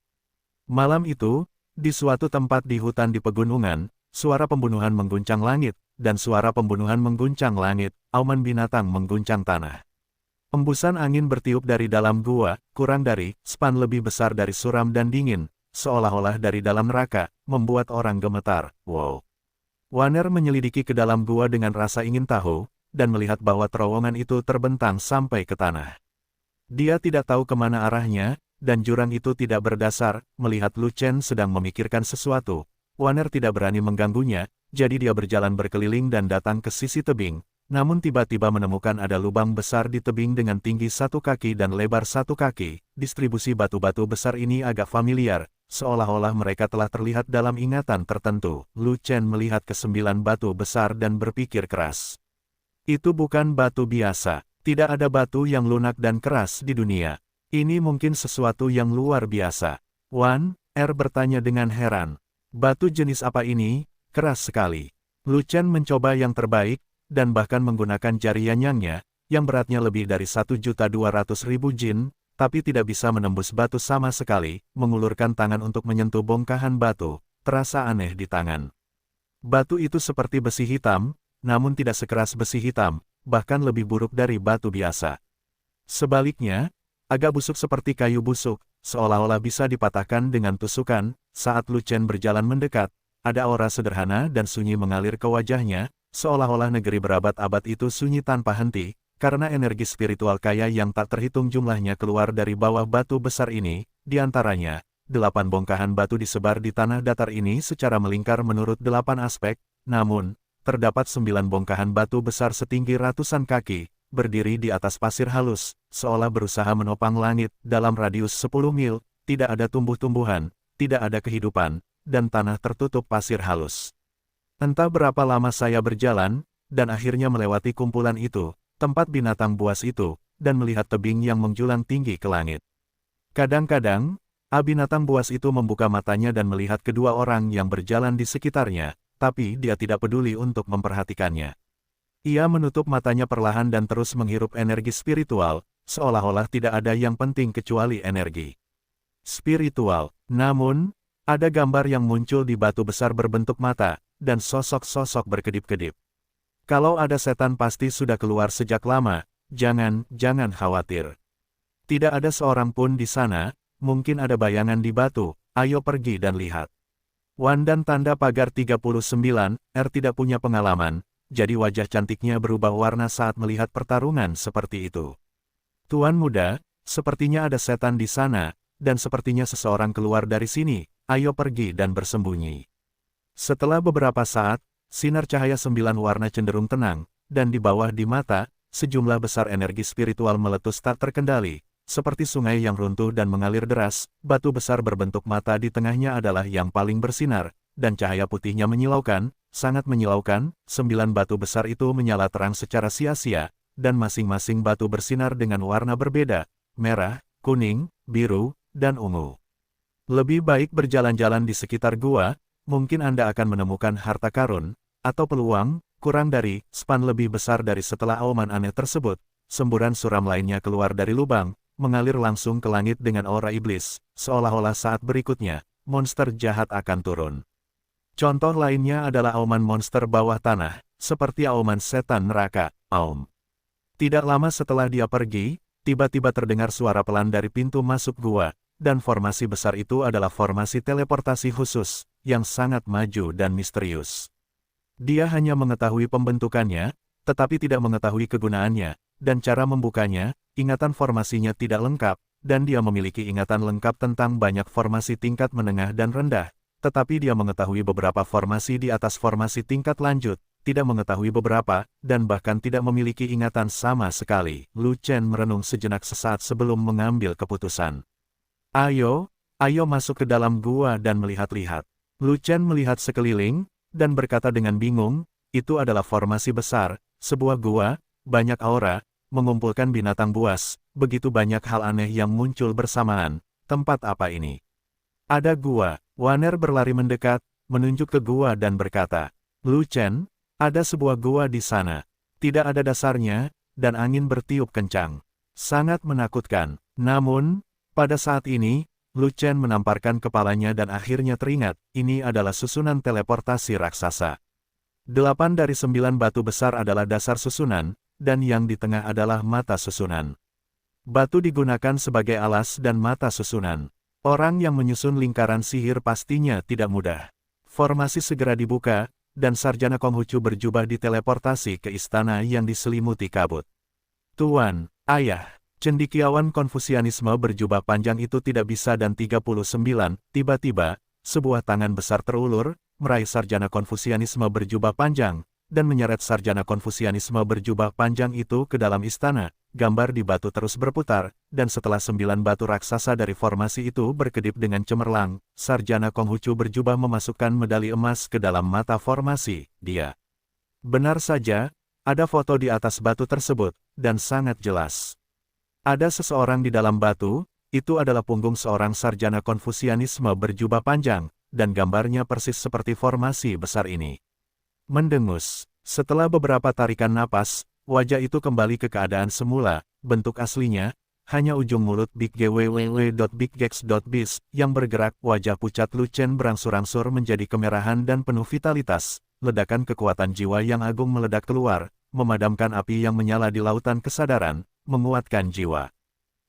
Malam itu, di suatu tempat di hutan di pegunungan, suara pembunuhan mengguncang langit, dan suara pembunuhan mengguncang langit, auman binatang mengguncang tanah. Embusan angin bertiup dari dalam gua, kurang dari span lebih besar dari suram dan dingin, seolah-olah dari dalam neraka, membuat orang gemetar. Wow! Wanner menyelidiki ke dalam gua dengan rasa ingin tahu, dan melihat bahwa terowongan itu terbentang sampai ke tanah. Dia tidak tahu kemana arahnya, dan jurang itu tidak berdasar. Melihat Lu Chen sedang memikirkan sesuatu, Wanner tidak berani mengganggunya, jadi dia berjalan berkeliling dan datang ke sisi tebing. Namun tiba-tiba menemukan ada lubang besar di tebing dengan tinggi 1 kaki dan lebar 1 kaki. Distribusi batu-batu besar ini agak familiar, seolah-olah mereka telah terlihat dalam ingatan tertentu. Lu Chen melihat ke 9 batu besar dan berpikir keras. Itu bukan batu biasa. Tidak ada batu yang lunak dan keras di dunia. Ini mungkin sesuatu yang luar biasa. Wan Er bertanya dengan heran. Batu jenis apa ini? Keras sekali. Lu Chen mencoba yang terbaik, dan bahkan menggunakan jari yanyangnya, yang beratnya lebih dari 1.200.000 jin, tapi tidak bisa menembus batu sama sekali. Mengulurkan tangan untuk menyentuh bongkahan batu, terasa aneh di tangan. Batu itu seperti besi hitam, namun tidak sekeras besi hitam, bahkan lebih buruk dari batu biasa. Sebaliknya, agak busuk seperti kayu busuk, seolah-olah bisa dipatahkan dengan tusukan. Saat Lu Chen berjalan mendekat, ada aura sederhana dan sunyi mengalir ke wajahnya, seolah-olah negeri berabad-abad itu sunyi tanpa henti, karena energi spiritual kaya yang tak terhitung jumlahnya keluar dari bawah batu besar ini. Di antaranya, 8 bongkahan batu disebar di tanah datar ini secara melingkar menurut 8 aspek, namun, terdapat 9 bongkahan batu besar setinggi ratusan kaki, berdiri di atas pasir halus, seolah berusaha menopang langit. Dalam radius 10 mil, tidak ada tumbuh-tumbuhan, tidak ada kehidupan, dan tanah tertutup pasir halus. Entah berapa lama saya berjalan, dan akhirnya melewati kumpulan itu, tempat binatang buas itu, dan melihat tebing yang menjulang tinggi ke langit. Kadang-kadang, binatang buas itu membuka matanya dan melihat kedua orang yang berjalan di sekitarnya, tapi dia tidak peduli untuk memperhatikannya. Ia menutup matanya perlahan dan terus menghirup energi spiritual, seolah-olah tidak ada yang penting kecuali energi spiritual. Namun, ada gambar yang muncul di batu besar berbentuk mata, dan sosok-sosok berkedip-kedip. Kalau ada setan pasti sudah keluar sejak lama, jangan khawatir. Tidak ada seorang pun di sana. Mungkin ada bayangan di batu, ayo pergi dan lihat. Wan dan tanda pagar 39, tidak punya pengalaman, jadi wajah cantiknya berubah warna saat melihat pertarungan seperti itu. Tuan muda, sepertinya ada setan di sana, dan sepertinya seseorang keluar dari sini, ayo pergi dan bersembunyi. Setelah beberapa saat, sinar cahaya 9 warna cenderung tenang, dan di bawah di mata, sejumlah besar energi spiritual meletus tak terkendali. Seperti sungai yang runtuh dan mengalir deras, batu besar berbentuk mata di tengahnya adalah yang paling bersinar, dan cahaya putihnya menyilaukan, sangat menyilaukan. 9 batu besar itu menyala terang secara sia-sia, dan masing-masing batu bersinar dengan warna berbeda, merah, kuning, biru, dan ungu. Lebih baik berjalan-jalan di sekitar gua, mungkin Anda akan menemukan harta karun, atau peluang, kurang dari, span lebih besar dari setelah auman aneh tersebut. Semburan suram lainnya keluar dari lubang, mengalir langsung ke langit dengan aura iblis, seolah-olah saat berikutnya, monster jahat akan turun. Contoh lainnya adalah auman monster bawah tanah, seperti auman setan neraka, Aum. Tidak lama setelah dia pergi, tiba-tiba terdengar suara pelan dari pintu masuk gua, dan formasi besar itu adalah formasi teleportasi khusus, yang sangat maju dan misterius. Dia hanya mengetahui pembentukannya, tetapi tidak mengetahui kegunaannya, dan cara membukanya. Ingatan formasinya tidak lengkap, dan dia memiliki ingatan lengkap tentang banyak formasi tingkat menengah dan rendah, tetapi dia mengetahui beberapa formasi di atas formasi tingkat lanjut, tidak mengetahui beberapa, dan bahkan tidak memiliki ingatan sama sekali. Lu Chen merenung sejenak sesaat sebelum mengambil keputusan. Ayo masuk ke dalam gua dan melihat-lihat. Lu Chen melihat sekeliling, dan berkata dengan bingung, itu adalah formasi besar, sebuah gua, banyak aura, mengumpulkan binatang buas, begitu banyak hal aneh yang muncul bersamaan. Tempat apa ini? Ada gua. Waner berlari mendekat, menunjuk ke gua dan berkata, Lu Chen, ada sebuah gua di sana. Tidak ada dasarnya, dan angin bertiup kencang. Sangat menakutkan. Namun, pada saat ini, Lu Chen menamparkan kepalanya dan akhirnya teringat, ini adalah susunan teleportasi raksasa. 8 dari 9 batu besar adalah dasar susunan, dan yang di tengah adalah mata susunan. Batu digunakan sebagai alas dan mata susunan. Orang yang menyusun lingkaran sihir pastinya tidak mudah. Formasi segera dibuka, dan Sarjana Konghucu berjubah diteleportasi ke istana yang diselimuti kabut. Tuan, ayah, cendekiawan Konfusianisme berjubah panjang itu tidak bisa dan 39, tiba-tiba, sebuah tangan besar terulur, meraih Sarjana Konfusianisme berjubah panjang, dan menyeret Sarjana Konfusianisme berjubah panjang itu ke dalam istana. Gambar di batu terus berputar, dan setelah 9 batu raksasa dari formasi itu berkedip dengan cemerlang, Sarjana Konghucu berjubah memasukkan medali emas ke dalam mata formasi. Dia benar saja, ada foto di atas batu tersebut, dan sangat jelas. Ada seseorang di dalam batu, itu adalah punggung seorang Sarjana Konfusianisme berjubah panjang, dan gambarnya persis seperti formasi besar ini. Mendengus. Setelah beberapa tarikan napas, wajah itu kembali ke keadaan semula. Bentuk aslinya, hanya ujung mulut Big GWW.BigGex.biz yang bergerak. Wajah pucat Lu Chen berangsur-angsur menjadi kemerahan dan penuh vitalitas. ledakan kekuatan jiwa yang agung meledak keluar, memadamkan api yang menyala di lautan kesadaran, menguatkan jiwa.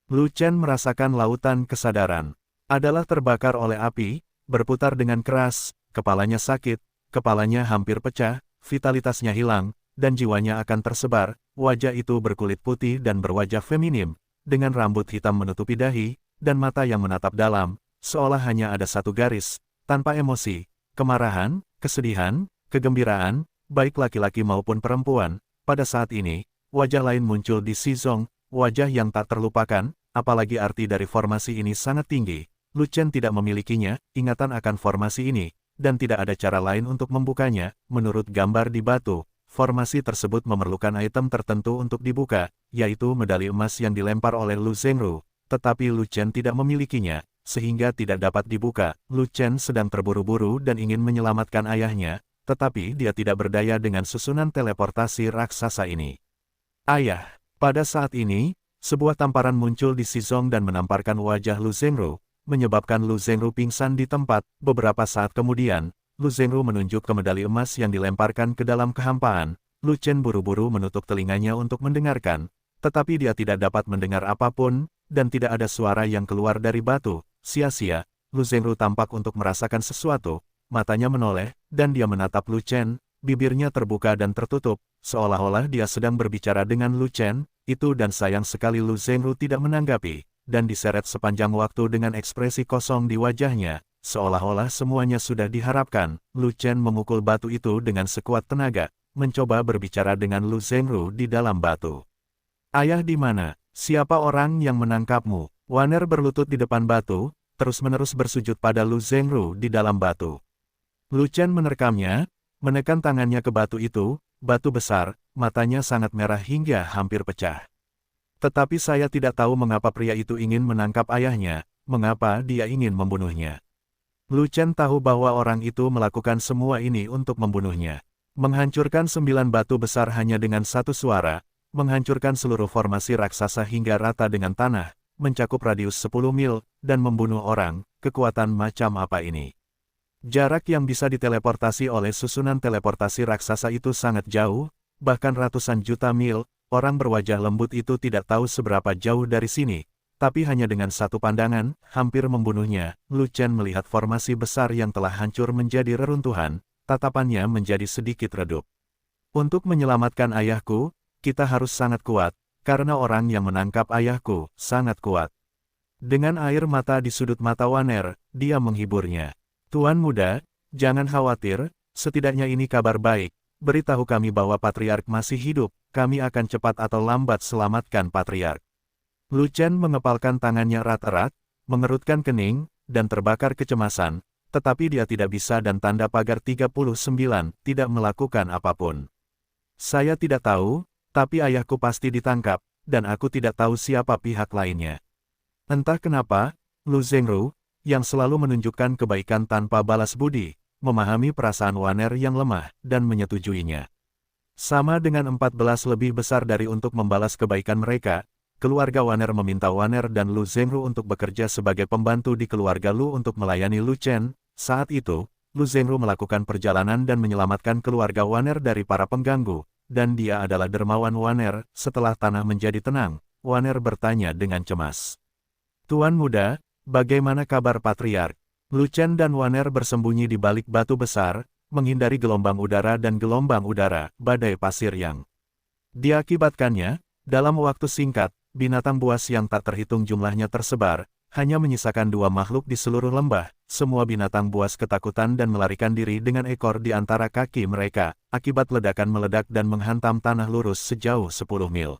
Lu Chen merasakan lautan kesadaran adalah terbakar oleh api, berputar dengan keras, kepalanya sakit, kepalanya hampir pecah, vitalitasnya hilang, dan jiwanya akan tersebar. Wajah itu berkulit putih dan berwajah feminim, dengan rambut hitam menutupi dahi, dan mata yang menatap dalam, seolah hanya ada satu garis, tanpa emosi, kemarahan, kesedihan, kegembiraan, baik laki-laki maupun perempuan. Pada saat ini, wajah lain muncul di Shizong, wajah yang tak terlupakan, apalagi arti dari formasi ini sangat tinggi. Lu Chen tidak memilikinya, ingatan akan formasi ini, dan tidak ada cara lain untuk membukanya. Menurut gambar di batu, formasi tersebut memerlukan item tertentu untuk dibuka, yaitu medali emas yang dilempar oleh Lu Zhengru, tetapi Lu Chen tidak memilikinya, sehingga tidak dapat dibuka. Lu Chen sedang terburu-buru dan ingin menyelamatkan ayahnya, tetapi dia tidak berdaya dengan susunan teleportasi raksasa ini. Ayah! Pada saat ini, sebuah tamparan muncul di Shizong dan menamparkan wajah Lu Zhengru, menyebabkan Lu Zhengru pingsan di tempat. Beberapa saat kemudian, Lu Zhengru menunjuk ke medali emas yang dilemparkan ke dalam kehampaan. Lu Chen buru-buru menutup telinganya untuk mendengarkan, tetapi dia tidak dapat mendengar apapun, dan tidak ada suara yang keluar dari batu. Sia-sia, Lu Zhengru tampak untuk merasakan sesuatu, matanya menoleh, dan dia menatap Lu Chen, bibirnya terbuka dan tertutup, seolah-olah dia sedang berbicara dengan Lu Chen. Itu dan sayang sekali Lu Zhengru tidak menanggapi, dan diseret sepanjang waktu dengan ekspresi kosong di wajahnya, seolah-olah semuanya sudah diharapkan. Lu Chen memukul batu itu dengan sekuat tenaga, mencoba berbicara dengan Lu Zhengru di dalam batu. Ayah di mana? Siapa orang yang menangkapmu? Wanner berlutut di depan batu, terus-menerus bersujud pada Lu Zhengru di dalam batu. Lu Chen menerkamnya, menekan tangannya ke batu itu, batu besar, matanya sangat merah hingga hampir pecah. Tetapi saya tidak tahu mengapa pria itu ingin menangkap ayahnya, mengapa dia ingin membunuhnya. Lu Chen tahu bahwa orang itu melakukan semua ini untuk membunuhnya. Menghancurkan 9 batu besar hanya dengan satu suara, menghancurkan seluruh formasi raksasa hingga rata dengan tanah, mencakup radius 10 mil, dan membunuh orang. Kekuatan macam apa ini? Jarak yang bisa diteleportasi oleh susunan teleportasi raksasa itu sangat jauh, bahkan ratusan juta mil. Orang berwajah lembut itu tidak tahu seberapa jauh dari sini, tapi hanya dengan satu pandangan, hampir membunuhnya. Lu Chen melihat formasi besar yang telah hancur menjadi reruntuhan, tatapannya menjadi sedikit redup. Untuk menyelamatkan ayahku, kita harus sangat kuat, karena orang yang menangkap ayahku sangat kuat. Dengan air mata di sudut mata Wanner, dia menghiburnya. Tuan muda, jangan khawatir, setidaknya ini kabar baik. Beritahu kami bahwa Patriark masih hidup, kami akan cepat atau lambat selamatkan Patriark. Lu Chen mengepalkan tangannya erat-erat, mengerutkan kening, dan terbakar kecemasan, tetapi dia tidak bisa dan tanda pagar 39, tidak melakukan apapun. Saya tidak tahu, tapi ayahku pasti ditangkap, dan aku tidak tahu siapa pihak lainnya. Entah kenapa, Lu Zhengru, yang selalu menunjukkan kebaikan tanpa balas budi, memahami perasaan Wanner yang lemah, dan menyetujuinya. Sama dengan 14 lebih besar dari untuk membalas kebaikan mereka, keluarga Wanner meminta Wanner dan Lu Zhengru untuk bekerja sebagai pembantu di keluarga Lu untuk melayani Lu Chen. Saat itu, Lu Zhengru melakukan perjalanan dan menyelamatkan keluarga Wanner dari para pengganggu, dan dia adalah dermawan Wanner. Setelah tanah menjadi tenang, Wanner bertanya dengan cemas. Tuan muda, bagaimana kabar Patriark? Lu Chen dan Wanner bersembunyi di balik batu besar, menghindari gelombang udara dan gelombang udara, badai pasir yang diakibatkannya. Dalam waktu singkat, binatang buas yang tak terhitung jumlahnya tersebar, hanya menyisakan 2 makhluk di seluruh lembah. Semua binatang buas ketakutan dan melarikan diri dengan ekor di antara kaki mereka, akibat ledakan meledak dan menghantam tanah lurus sejauh 10 mil.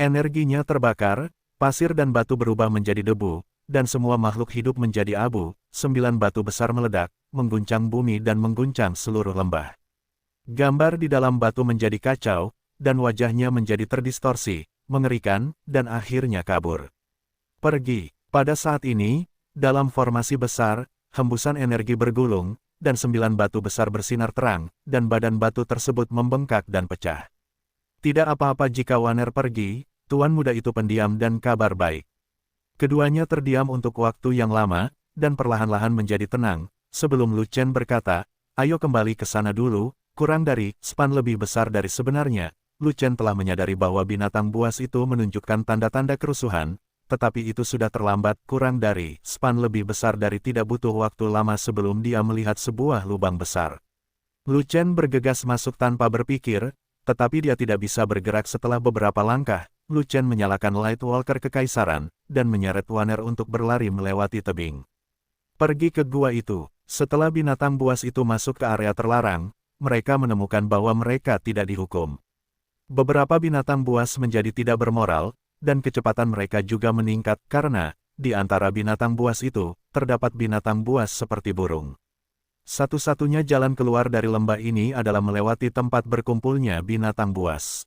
Energinya terbakar, pasir dan batu berubah menjadi debu, dan semua makhluk hidup menjadi abu. 9 batu besar meledak, mengguncang bumi dan mengguncang seluruh lembah. Gambar di dalam batu menjadi kacau, dan wajahnya menjadi terdistorsi, mengerikan, dan akhirnya kabur. Pergi. Pada saat ini, dalam formasi besar, hembusan energi bergulung, dan 9 batu besar bersinar terang, dan badan batu tersebut membengkak dan pecah. Tidak apa-apa jika Wanner pergi, tuan muda itu pendiam dan kabar baik. Keduanya terdiam untuk waktu yang lama, dan perlahan-lahan menjadi tenang, sebelum Lu Chen berkata, ayo kembali ke sana dulu, kurang dari span lebih besar dari sebenarnya. Lu Chen telah menyadari bahwa binatang buas itu menunjukkan tanda-tanda kerusuhan, tetapi itu sudah terlambat. Kurang dari span lebih besar dari tidak butuh waktu lama sebelum dia melihat sebuah lubang besar. Lu Chen bergegas masuk tanpa berpikir, tetapi dia tidak bisa bergerak setelah beberapa langkah. Lu Chen menyalakan Light Walker Kekaisaran, dan menyeret Waner untuk berlari melewati tebing. Pergi ke gua itu. Setelah binatang buas itu masuk ke area terlarang, mereka menemukan bahwa mereka tidak dihukum. Beberapa binatang buas menjadi tidak bermoral, dan kecepatan mereka juga meningkat karena, di antara binatang buas itu, terdapat binatang buas seperti burung. Satu-satunya jalan keluar dari lembah ini adalah melewati tempat berkumpulnya binatang buas.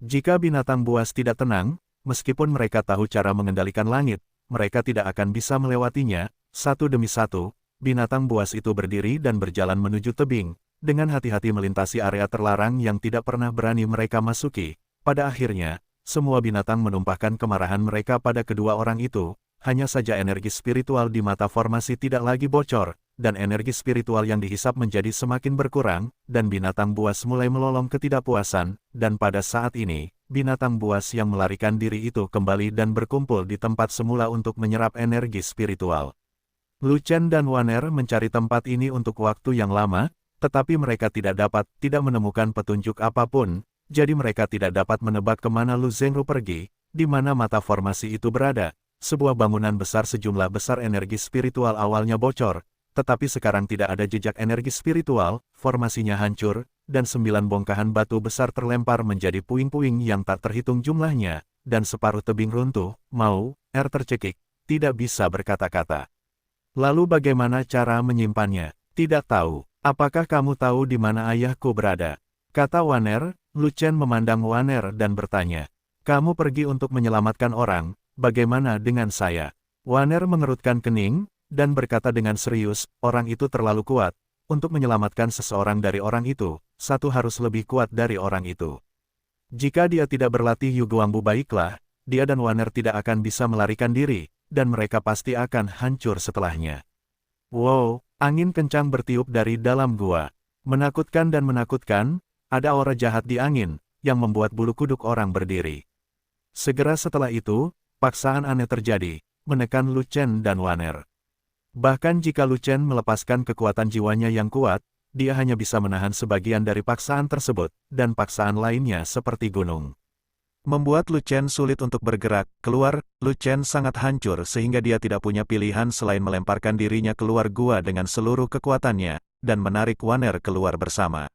Jika binatang buas tidak tenang, meskipun mereka tahu cara mengendalikan langit, mereka tidak akan bisa melewatinya. Satu demi satu, binatang buas itu berdiri dan berjalan menuju tebing, dengan hati-hati melintasi area terlarang yang tidak pernah berani mereka masuki. Pada akhirnya, semua binatang menumpahkan kemarahan mereka pada kedua orang itu. Hanya saja energi spiritual di mata formasi tidak lagi bocor, dan energi spiritual yang dihisap menjadi semakin berkurang, dan binatang buas mulai melolong ketidakpuasan, dan pada saat ini, binatang buas yang melarikan diri itu kembali dan berkumpul di tempat semula untuk menyerap energi spiritual. Lu Chen dan Waner mencari tempat ini untuk waktu yang lama, tetapi mereka tidak menemukan petunjuk apapun, jadi mereka tidak dapat menebak kemana Lu Zhengru pergi, di mana mata formasi itu berada. Sebuah bangunan besar sejumlah besar energi spiritual awalnya bocor, tetapi sekarang tidak ada jejak energi spiritual, formasinya hancur, dan 9 bongkahan batu besar terlempar menjadi puing-puing yang tak terhitung jumlahnya, dan separuh tebing runtuh. Tercekik, tidak bisa berkata-kata. Lalu bagaimana cara menyimpannya? Tidak tahu. Apakah kamu tahu di mana ayahku berada? Kata Waner. Lu Chen memandang Waner dan bertanya. Kamu pergi untuk menyelamatkan orang. Bagaimana dengan saya? Waner mengerutkan kening, dan berkata dengan serius, orang itu terlalu kuat. Untuk menyelamatkan seseorang dari orang itu, satu harus lebih kuat dari orang itu. Jika dia tidak berlatih Yuguangbu baiklah, dia dan Waner tidak akan bisa melarikan diri, dan mereka pasti akan hancur setelahnya. Wow, angin kencang bertiup dari dalam gua. Menakutkan dan menakutkan, ada aura jahat di angin, yang membuat bulu kuduk orang berdiri. Segera setelah itu, paksaan aneh terjadi, menekan Lu Chen dan Waner. Bahkan jika Lu Chen melepaskan kekuatan jiwanya yang kuat, dia hanya bisa menahan sebagian dari paksaan tersebut, dan paksaan lainnya seperti gunung. Membuat Lu Chen sulit untuk bergerak. Keluar, Lu Chen sangat hancur sehingga dia tidak punya pilihan selain melemparkan dirinya keluar gua dengan seluruh kekuatannya, dan menarik Waner keluar bersama.